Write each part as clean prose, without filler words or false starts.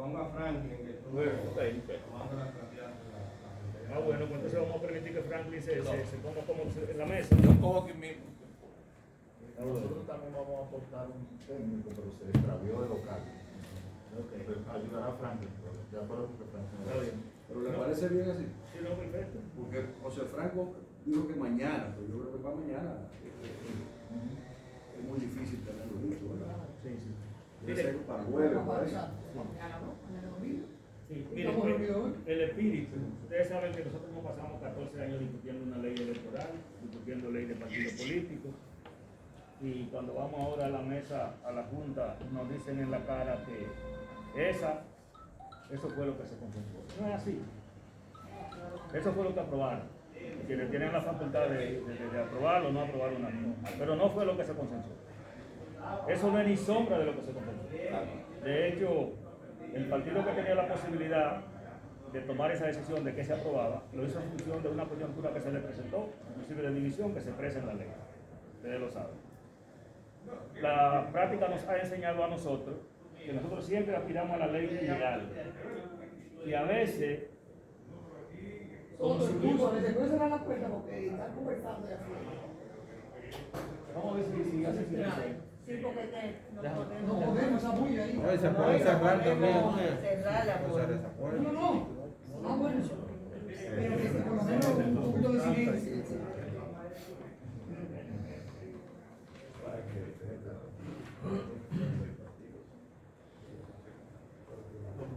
ponga a Franklin que tú tomando la candidatura. Bueno, pues entonces vamos a permitir que Franklin se ponga como en la mesa. Yo cojo aquí mismo. Nosotros también vamos a aportar un técnico, pero se extravió de local. Okay. Ayudará a Franklin, de acuerdo con que Franklin. Está bien. Pero le parece bien así. Sí, no, perfecto. Porque José Franco dijo que mañana, pero yo creo que para mañana es muy difícil tenerlo listo, ¿verdad? Sí, sí. Debe ser para jueves, por ahí. Sí, mire, el espíritu, ustedes saben que nosotros nos pasamos 14 años discutiendo una ley electoral, discutiendo ley de partidos políticos, y cuando vamos ahora a la mesa, a la Junta, nos dicen en la cara que eso fue lo que se consensuó. No es así. Eso fue lo que aprobaron. Quienes tienen la facultad de aprobarlo o no aprobar una norma, pero no fue lo que se consensuó. Eso no es ni sombra de lo que se consensuó. De hecho, el partido que tenía la posibilidad de tomar esa decisión de que se aprobaba, lo hizo en función de una coyuntura que se le presentó, inclusive de división, que se expresa en la ley. Ustedes lo saben. La práctica nos ha enseñado a nosotros que nosotros siempre aspiramos a la ley ideal. Y a veces, Después se dan la cuenta porque están conversando de afuera. vamos a ver si hace silencio. Sí, porque no podemos, esa bulla ahí. No, y se puede cerrar también. Cerrar la puerta. No. Ah, bueno. Pero que por lo menos un poquito de silencio.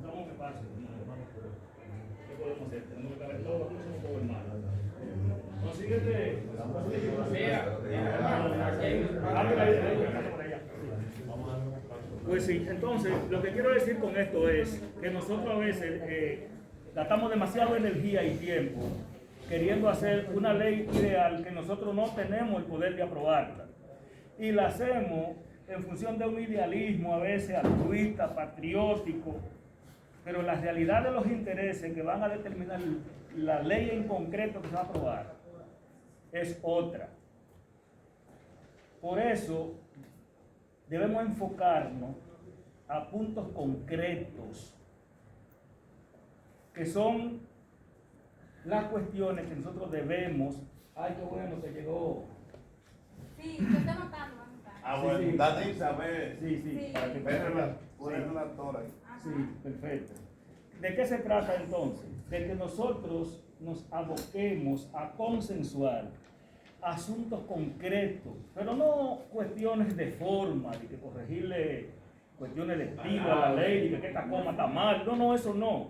Vamos que pase. ¿Qué podemos hacer? Tenemos que caber todo, no somos todos hermanos. Consíguete. Pues sí, entonces lo que quiero decir con esto es que nosotros a veces gastamos demasiada energía y tiempo queriendo hacer una ley ideal que nosotros no tenemos el poder de aprobarla. Y la hacemos en función de un idealismo a veces altruista, patriótico, pero la realidad de los intereses que van a determinar la ley en concreto que se va a aprobar es otra. Por eso debemos enfocarnos a puntos concretos que son las cuestiones que nosotros debemos. Ay, qué bueno, te llegó. Sí, se está notando. Bueno, Sí, sí. date Isabel. Sí, para que Poner una tora ahí. Sí, perfecto. ¿De qué se trata entonces? De que nosotros nos aboquemos a consensuar asuntos concretos, pero no cuestiones de forma, de que corregirle cuestiones de estilo a la ley, de que esta coma está mal. No, eso no.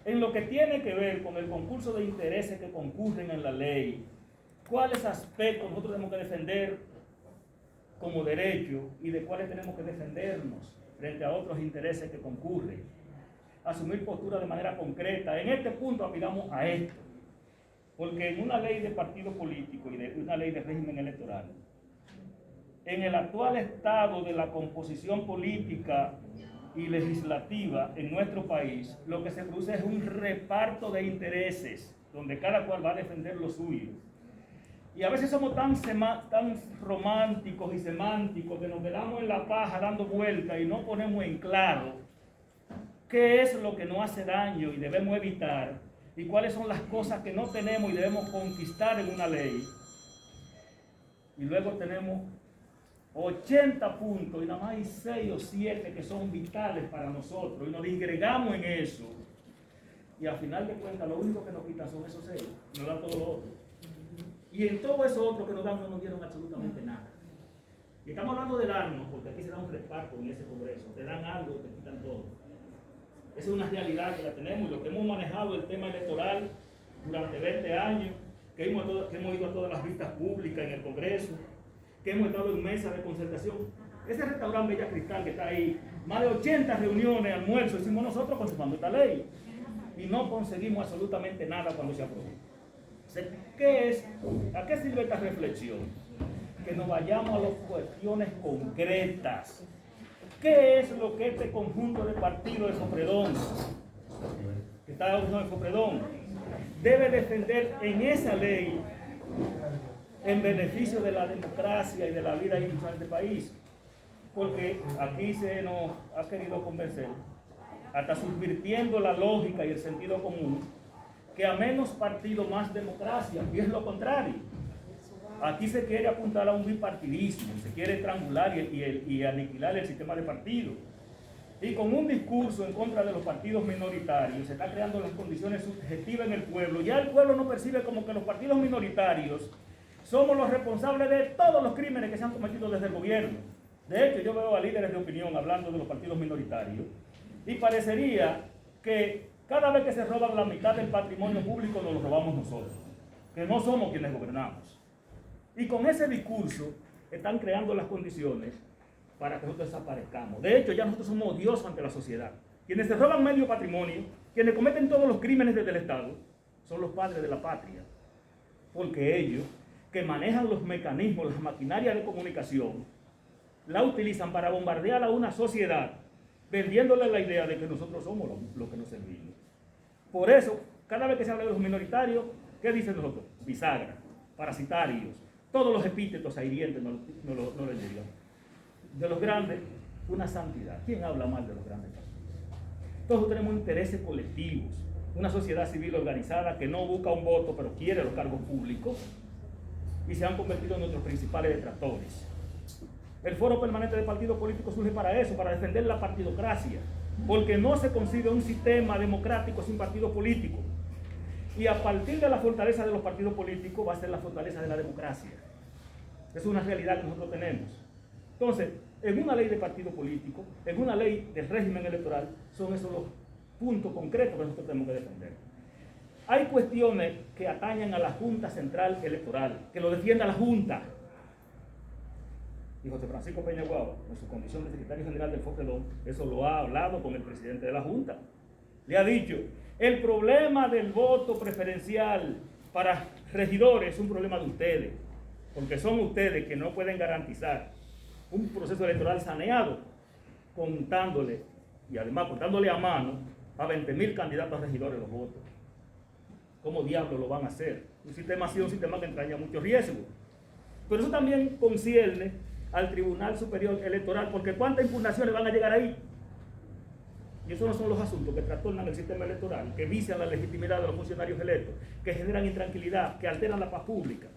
En lo que tiene que ver con el concurso de intereses que concurren en la ley, cuáles aspectos nosotros tenemos que defender como derecho y de cuáles tenemos que defendernos frente a otros intereses que concurren. Asumir posturas de manera concreta. En este punto aspiramos a esto. Porque en una ley de partido político y de una ley de régimen electoral, en el actual estado de la composición política y legislativa en nuestro país, lo que se produce es un reparto de intereses, donde cada cual va a defender lo suyo. Y a veces somos tan románticos y semánticos que nos quedamos en la paja dando vueltas y no ponemos en claro qué es lo que nos hace daño y debemos evitar, y cuáles son las cosas que no tenemos y debemos conquistar en una ley. Y luego tenemos 80 puntos y nada más hay 6 o 7 que son vitales para nosotros y nos disgregamos en eso. Y al final de cuentas lo único que nos quitan son esos 6, nos dan todo lo otro. Y en todo eso otro que nos dan no nos dieron absolutamente nada. Y estamos hablando de darnos, porque aquí se da un reparto en ese congreso. Te dan algo, te quitan todo. Esa es una realidad que la tenemos y lo que hemos manejado el tema electoral durante 20 años, que hemos ido a todas las vistas públicas en el Congreso, que hemos estado en mesas de concertación. Ese restaurante Bella Cristal que está ahí, más de 80 reuniones, almuerzos, hicimos nosotros conservando esta ley. Y no conseguimos absolutamente nada cuando se aprobó. ¿A qué sirve esta reflexión? Que nos vayamos a las cuestiones concretas. ¿Qué es lo que este conjunto de partidos de Sopredón, que está en Sopredón, debe defender en esa ley en beneficio de la democracia y de la vida institucional del país? Porque aquí se nos ha querido convencer hasta subvirtiendo la lógica y el sentido común, que a menos partido más democracia, y es lo contrario. Aquí se quiere apuntar a un bipartidismo, se quiere estrangular y aniquilar el sistema de partidos. Y con un discurso en contra de los partidos minoritarios se está creando las condiciones subjetivas en el pueblo. Ya el pueblo no percibe como que los partidos minoritarios somos los responsables de todos los crímenes que se han cometido desde el gobierno. De hecho, yo veo a líderes de opinión hablando de los partidos minoritarios y parecería que cada vez que se roban la mitad del patrimonio público nos lo robamos nosotros, que no somos quienes gobernamos. Y con ese discurso están creando las condiciones para que nosotros desaparezcamos. De hecho, ya nosotros somos odiosos ante la sociedad. Quienes se roban medio patrimonio, quienes cometen todos los crímenes desde el Estado, son los padres de la patria. Porque ellos, que manejan los mecanismos, las maquinarias de comunicación, la utilizan para bombardear a una sociedad, vendiéndole la idea de que nosotros somos los que nos servimos. Por eso, cada vez que se habla de los minoritarios, ¿qué dicen nosotros? Bisagra, parasitarios, todos los epítetos ahirientes no les llegan. De los grandes, una santidad. ¿Quién habla mal de los grandes partidos? Todos tenemos intereses colectivos, una sociedad civil organizada que no busca un voto, pero quiere los cargos públicos, y se han convertido en nuestros principales detractores. El Foro Permanente de Partidos Políticos surge para eso, para defender la partidocracia, porque no se concibe un sistema democrático sin partidos políticos. Y a partir de la fortaleza de los partidos políticos va a ser la fortaleza de la democracia. Es una realidad que nosotros tenemos. Entonces, en una ley de partido político, en una ley del régimen electoral, son esos los puntos concretos que nosotros tenemos que defender. Hay cuestiones que atañen a la Junta Central Electoral, que lo defienda la Junta. Y José Francisco Peña Guava, en su condición de secretario general del FOCEDON, eso lo ha hablado con el presidente de la Junta. Le ha dicho, el problema del voto preferencial para regidores es un problema de ustedes, porque son ustedes que no pueden garantizar un proceso electoral saneado, contándole, y además contándole a mano, a 20.000 candidatos a regidores los votos. ¿Cómo diablos lo van a hacer? Un sistema así es un sistema que entraña mucho riesgo. Pero eso también concierne al Tribunal Superior Electoral, porque ¿cuántas impugnaciones van a llegar ahí? Y esos no son los asuntos que trastornan el sistema electoral, que vician la legitimidad de los funcionarios electos, que generan intranquilidad, que alteran la paz pública.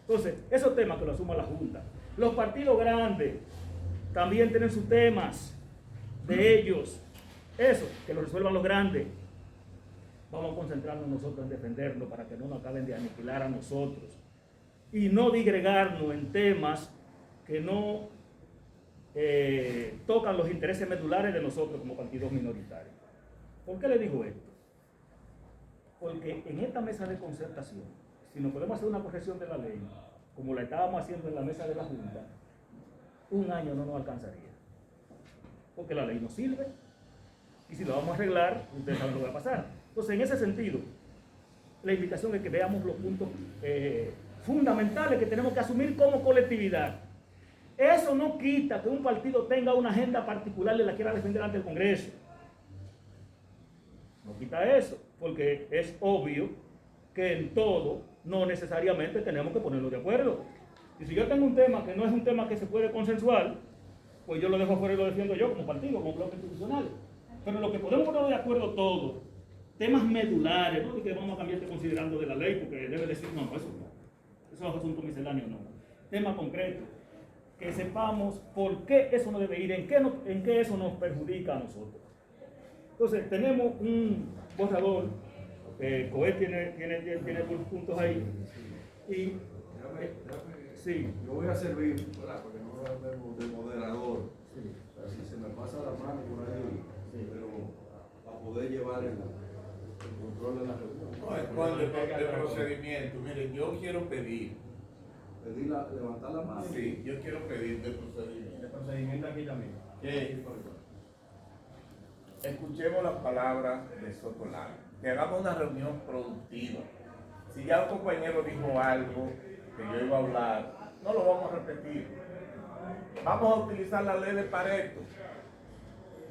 Entonces, esos temas que lo asuma la Junta. Los partidos grandes también tienen sus temas de ellos. Eso, que lo resuelvan los grandes. Vamos a concentrarnos nosotros en defenderlo para que no nos acaben de aniquilar a nosotros. Y no digregarnos en temas que no tocan los intereses medulares de nosotros como partidos minoritarios. ¿Por qué le digo esto? Porque en esta mesa de concertación, si nos podemos hacer una corrección de la ley, como la estábamos haciendo en la mesa de la Junta, un año no nos alcanzaría. Porque la ley no sirve. Y si lo vamos a arreglar, ustedes saben lo que va a pasar. Entonces, en ese sentido, la invitación es que veamos los puntos fundamentales que tenemos que asumir como colectividad. Eso no quita que un partido tenga una agenda particular y la quiera defender ante el Congreso. No quita eso, porque es obvio que en todo no necesariamente tenemos que ponernos de acuerdo. Y si yo tengo un tema que no es un tema que se puede consensuar, pues yo lo dejo fuera y lo defiendo yo como partido, como bloque institucional. Pero lo que podemos ponernos de acuerdo todos, temas medulares, no que vamos a cambiar considerando de la ley, porque debe decir, no, eso no. Eso es asunto misceláneo, no. Tema concreto, que sepamos por qué eso no debe ir, en qué eso nos perjudica a nosotros. Entonces, tenemos un borrador, Coel tiene algunos puntos ahí, y sí. Yo voy a servir, ¿verdad? Porque no hablemos de moderador. Sí. O sea, si se me pasa la mano por ahí, sí. Pero a poder llevar el control de la reunión. No, es cuando el procedimiento. Miren, yo quiero pedir. Levantar la mano. Sí, yo quiero pedir del procedimiento. El procedimiento aquí también. Que escuchemos las palabras de Sotolán, que hagamos una reunión productiva. Si ya un compañero dijo algo que yo iba a hablar, no lo vamos a repetir. Vamos a utilizar la ley de Pareto.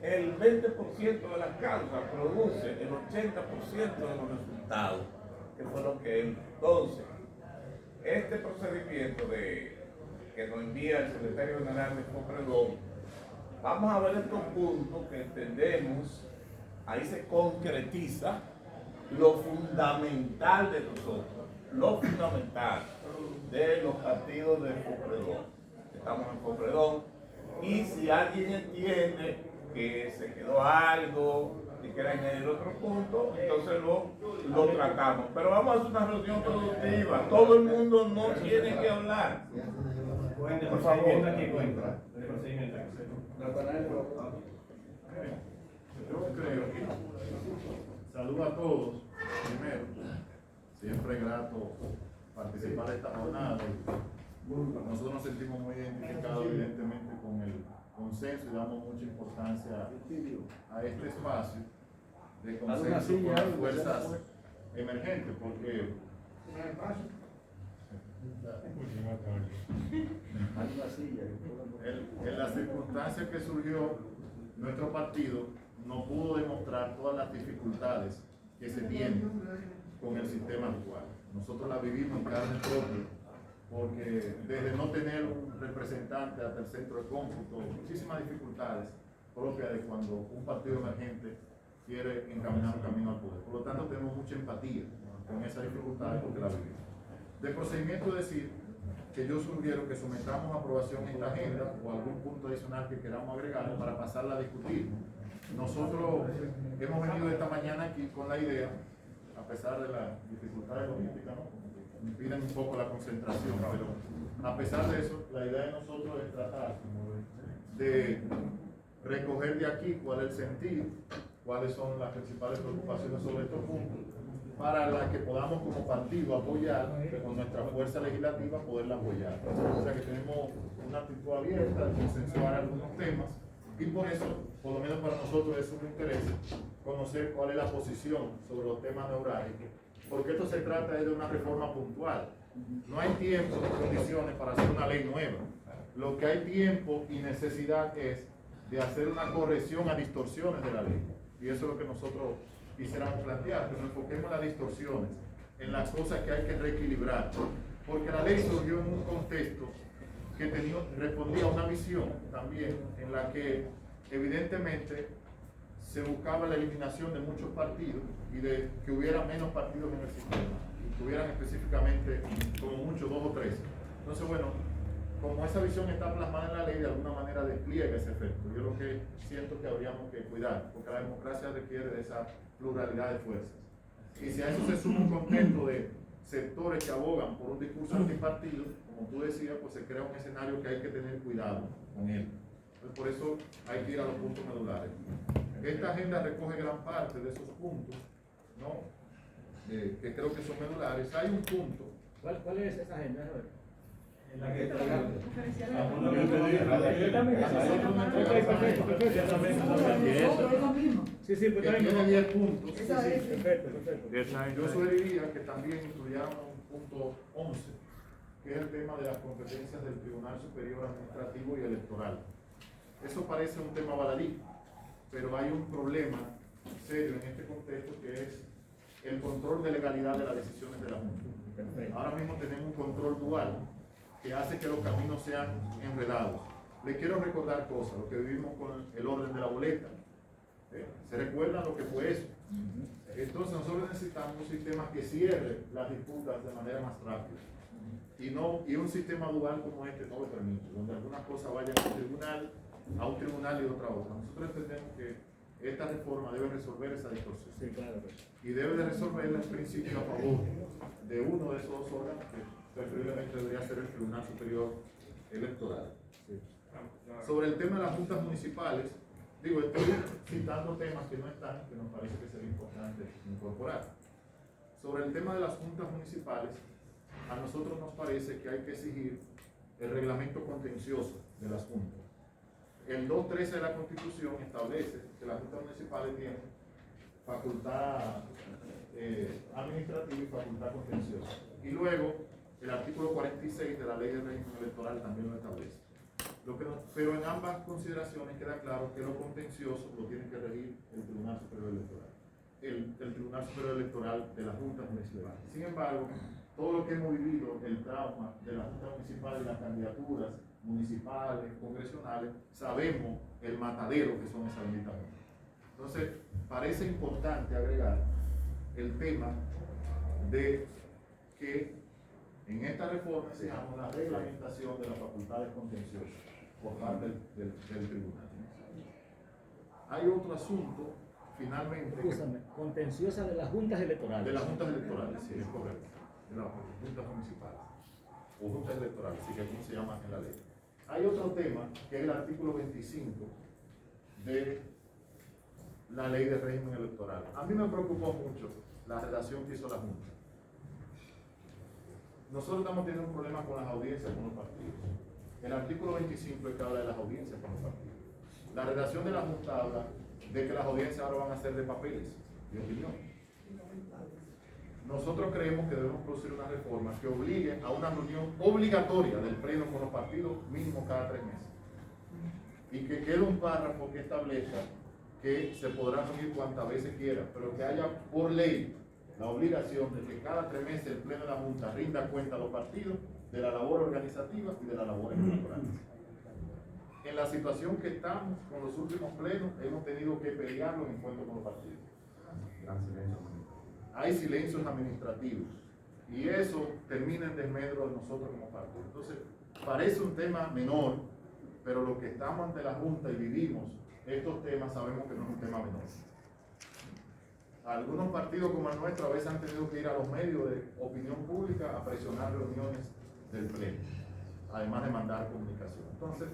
El 20% de las causas produce el 80% de los resultados, que fue lo que él. Entonces, este procedimiento que nos envía el secretario general de FOPREDON vamos a ver estos puntos que entendemos, ahí se concretiza lo fundamental de nosotros, lo fundamental de los partidos de Copredón. Estamos en Copredón, y si alguien entiende que se quedó algo y quiere añadir otro punto, entonces lo tratamos. Pero vamos a hacer una reunión productiva, todo el mundo no tiene que hablar. Por favor. Yo creo que saludo a todos. Primero, siempre es grato participar de esta jornada. Nosotros nos sentimos muy identificados evidentemente con el consenso y damos mucha importancia a este espacio de consenso con las fuerzas emergentes, porque en las circunstancias que surgió, nuestro partido no pudo demostrar todas las dificultades que se tienen con el sistema actual. Nosotros la vivimos en carne propia, porque desde no tener un representante hasta el centro de cómputo, muchísimas dificultades propias de cuando un partido emergente quiere encaminar un camino al poder. Por lo tanto, tenemos mucha empatía con esas dificultades porque la vivimos. De procedimiento, decir que yo sugiero que sometamos a aprobación esta agenda o algún punto adicional que queramos agregar para pasarla a discutir. Nosotros hemos venido esta mañana aquí con la idea, a pesar de las dificultades logísticas, ¿no? Me piden un poco la concentración, pero a pesar de eso, la idea de nosotros es tratar de recoger de aquí cuál es el sentido, cuáles son las principales preocupaciones sobre estos puntos, para las que podamos como partido apoyar, con nuestra fuerza legislativa poderla apoyar. O sea que tenemos una actitud abierta de consensuar algunos temas, y por eso, por lo menos para nosotros es un interés conocer cuál es la posición sobre los temas neurálgicos, porque esto se trata de una reforma puntual. No hay tiempo ni condiciones para hacer una ley nueva. Lo que hay tiempo y necesidad es de hacer una corrección a distorsiones de la ley. Y eso es lo que nosotros quisiéramos plantear, que nos enfoquemos en las distorsiones, en las cosas que hay que reequilibrar. Porque la ley surgió en un contexto que respondía a una visión también en la que evidentemente se buscaba la eliminación de muchos partidos y de que hubiera menos partidos en el sistema, y tuvieran específicamente como mucho 2 o 3. Entonces, bueno, como esa visión está plasmada en la ley, de alguna manera despliega ese efecto. Yo lo que siento que habríamos que cuidar, porque la democracia requiere de esa pluralidad de fuerzas. Y si a eso se suma un contexto de sectores que abogan por un discurso antipartido, como tú decías, pues se crea un escenario que hay que tener cuidado con él. Entonces, por eso hay que ir a los puntos medulares. Esta agenda recoge gran parte de esos puntos, ¿no? Que creo que son medulares. Hay un punto. ¿Cuál es esa agenda? En la que está Sí, sí, pues que tiene 10 puntos. perfecto. Yo sugeriría que también incluyamos un punto 11, que es el tema de las competencias del Tribunal Superior Administrativo y Electoral. Eso parece un tema baladí, pero hay un problema serio en este contexto, que es el control de legalidad de las decisiones de la Junta. Ahora mismo tenemos un control dual que hace que los caminos sean enredados. Les quiero recordar cosas, lo que vivimos con el orden de la boleta. ¿Se recuerdan lo que fue eso? Entonces nosotros necesitamos un sistema que cierre las disputas de manera más rápida. Y un sistema dual como este no lo permite, donde algunas cosas vayan a un tribunal y otra a otra. Nosotros entendemos que esta reforma debe resolver esa distorsión. Sí, claro. Y debe de resolverla en principio a favor de uno de esos dos órganos, que preferiblemente debería ser el Tribunal Superior Electoral. Sí. Sobre el tema de las juntas municipales, estoy citando temas que no están, que nos parece que sería importante incorporar. Sobre el tema de las juntas municipales, a nosotros nos parece que hay que exigir el reglamento contencioso de las juntas. El 2.13 de la Constitución establece que las juntas municipales tienen facultad administrativa y facultad contenciosa. Y luego, el artículo 46 de la Ley de Régimen Electoral también lo establece. Pero en ambas consideraciones queda claro que lo contencioso lo tiene que regir el Tribunal Superior Electoral. El Tribunal Superior Electoral de las juntas municipales. Sin embargo, todo lo que hemos vivido, el trauma de las juntas municipales y las candidaturas municipales, congresionales, sabemos el matadero que son esas listas. Entonces, parece importante agregar el tema de que en esta reforma exijamos la reglamentación de las facultades contenciosas por parte del tribunal. Hay otro asunto, finalmente, Escúchame, contenciosa de las juntas electorales. de las juntas electorales, sí, es correcto, de las juntas municipales o juntas electorales, así que como se llama en la ley. Hay otro tema que es el artículo 25 de la ley de régimen electoral. A mí me preocupó mucho la redacción que hizo la Junta. Nosotros estamos teniendo un problema con las audiencias con los partidos. El artículo 25 es que habla de las audiencias con los partidos. La redacción de la Junta habla de que las audiencias ahora van a ser de papeles, de opinión. Nosotros creemos que debemos producir una reforma que obligue a una reunión obligatoria del pleno con los partidos mínimo cada 3 meses. Y que quede un párrafo que establezca que se podrán reunir cuantas veces quieran, pero que haya por ley la obligación de que cada 3 meses el pleno de la Junta rinda cuenta a los partidos de la labor organizativa y de la labor electoral. En la situación que estamos con los últimos plenos, hemos tenido que pelear los encuentros con los partidos. Hay silencios administrativos y eso termina en desmedro de nosotros como partido. Entonces, parece un tema menor, pero lo que estamos ante la Junta y vivimos estos temas, sabemos que no es un tema menor. Algunos partidos como el nuestro a veces han tenido que ir a los medios de opinión pública a presionar reuniones del pleno, además de mandar comunicación. Entonces,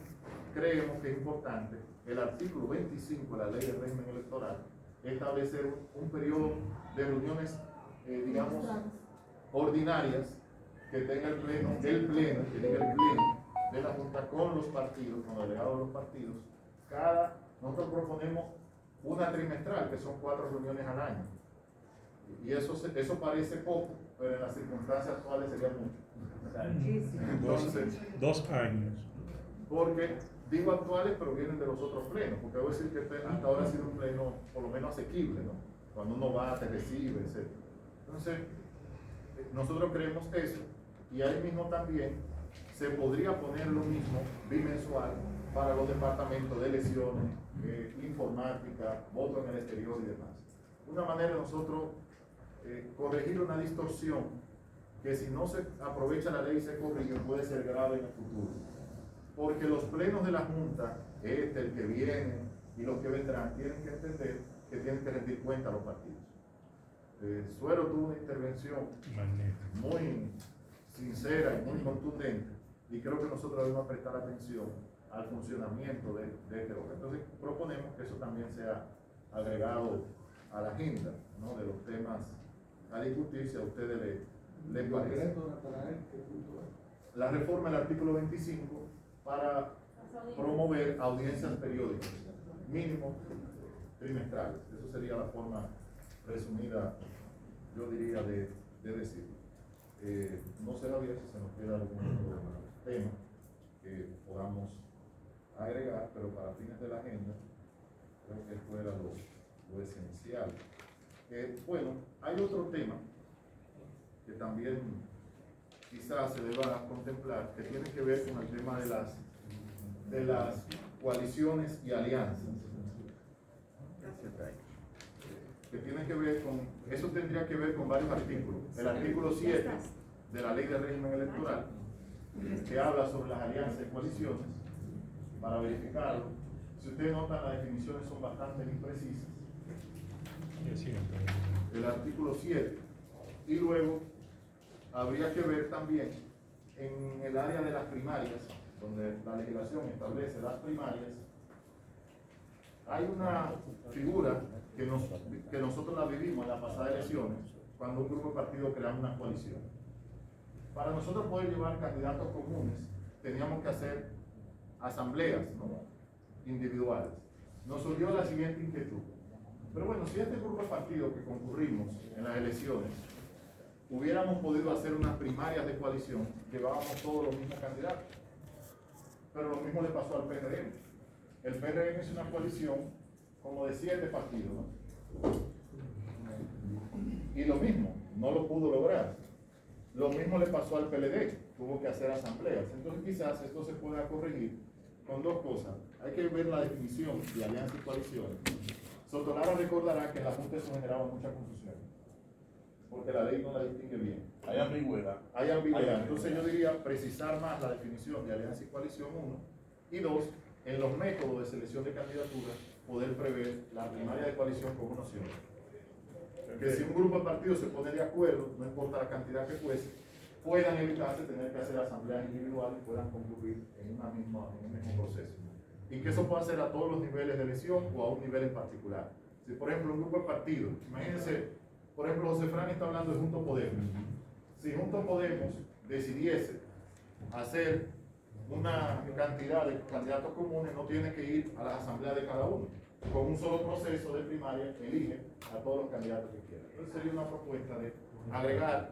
creemos que es importante el artículo 25 de la ley de régimen electoral establecer un periodo de reuniones, digamos, ordinarias que tenga el pleno de la Junta con los partidos, con los delegados de los partidos. Nosotros proponemos una trimestral, que son 4 reuniones al año. Y eso parece poco, pero en las circunstancias actuales sería mucho. Entonces, 2 años. porque digo actuales, pero vienen de los otros plenos, porque debo decir que hasta ahora ha sido un pleno por lo menos asequible, ¿no? Cuando uno va, te recibe, etc. Entonces, nosotros creemos eso, y ahí mismo también se podría poner lo mismo bimensual para los departamentos de elecciones, informática, voto en el exterior y demás. Una manera de nosotros corregir una distorsión que si no se aprovecha la ley y se corrige puede ser grave en el futuro. Porque los plenos de la Junta, el que viene y los que vendrán, tienen que entender que tienen que rendir cuenta a los partidos. Suero tuvo una intervención muy sincera y muy contundente, y creo que nosotros debemos prestar atención al funcionamiento de este órgano. Entonces proponemos que eso también sea agregado a la agenda, ¿no?, de los temas a discutir, si a ustedes les parece. La reforma del artículo 25 para promover audiencias periódicas, mínimo trimestrales. Eso sería la forma resumida, yo diría, de decirlo. No sé, Javier, si se nos queda algún otro tema que podamos agregar, pero para fines de la agenda, creo que esto era lo esencial. Bueno, hay otro tema que también quizás se deba contemplar, que tiene que ver con el tema de las coaliciones y alianzas. Que tiene que ver con, eso tendría que ver con varios artículos. El artículo 7 de la ley de régimen electoral, que habla sobre las alianzas y coaliciones, para verificarlo. Si ustedes notan, las definiciones son bastante imprecisas. El artículo 7. Y luego habría que ver también en el área de las primarias, donde la legislación establece las primarias. Hay una figura que nosotros la vivimos en las pasadas elecciones, cuando un grupo de partidos creamos una coalición. Para nosotros poder llevar candidatos comunes, teníamos que hacer asambleas, ¿no?, individuales. Nos surgió la siguiente inquietud. Pero bueno, si este grupo de partidos que concurrimos en las elecciones hubiéramos podido hacer unas primarias de coalición, llevábamos todos los mismos candidatos. Pero lo mismo le pasó al PRM. El PRM es una coalición como de 7 partidos, ¿no? Y lo mismo, no lo pudo lograr. Lo mismo le pasó al PLD, tuvo que hacer asambleas. Entonces quizás esto se pueda corregir con dos cosas. Hay que ver la definición de alianza y coalición. Sotolara recordará que en la Junta eso generaba mucha confusión, porque la ley no la distingue bien. Hay ambigüedad. Hay ambigüedad. Entonces yo diría precisar más la definición de alianza y coalición, uno. Y dos, en los métodos de selección de candidaturas, poder prever la primaria de coalición como una opción. Que si un grupo de partidos se pone de acuerdo, no importa la cantidad que fuese, puedan evitarse tener que hacer asambleas individuales y puedan concluir en un mismo proceso. Y que eso pueda ser a todos los niveles de elección o a un nivel en particular. Si por ejemplo un grupo de partidos, imagínense, por ejemplo José Fran está hablando de Juntos Podemos. Si Juntos Podemos decidiese hacer una cantidad de candidatos comunes, no tiene que ir a la asamblea de cada uno. Con un solo proceso de primaria, elige a todos los candidatos que quiera. Entonces sería una propuesta de agregar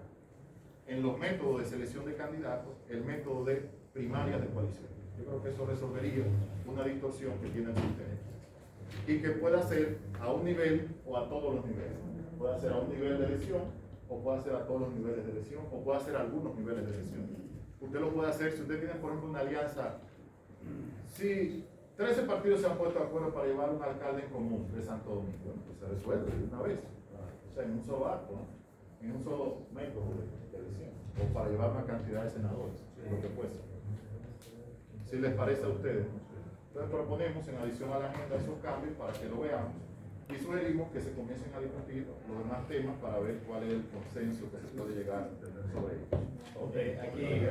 en los métodos de selección de candidatos el método de primaria de coalición. Yo creo que eso resolvería una distorsión que tiene el sistema. Y que pueda ser a un nivel o a todos los niveles. Puede ser a un nivel de elección, o puede ser a todos los niveles de elección, o puede ser a algunos niveles de elección. Usted lo puede hacer si usted tiene, por ejemplo, una alianza. Si 13 partidos se han puesto de acuerdo para llevar un alcalde en común de Santo Domingo, bueno, pues se resuelve de una vez. O sea, en un solo acto, ¿no? En un solo método de elección. O para llevar una cantidad de senadores, lo que fuese. Si les parece a ustedes, ¿no? Entonces proponemos en adición a la agenda esos cambios para que lo veamos y sugerimos que se comiencen a discutir los demás temas para ver cuál es el consenso que se puede llegar sobre ellos. Ok, aquí,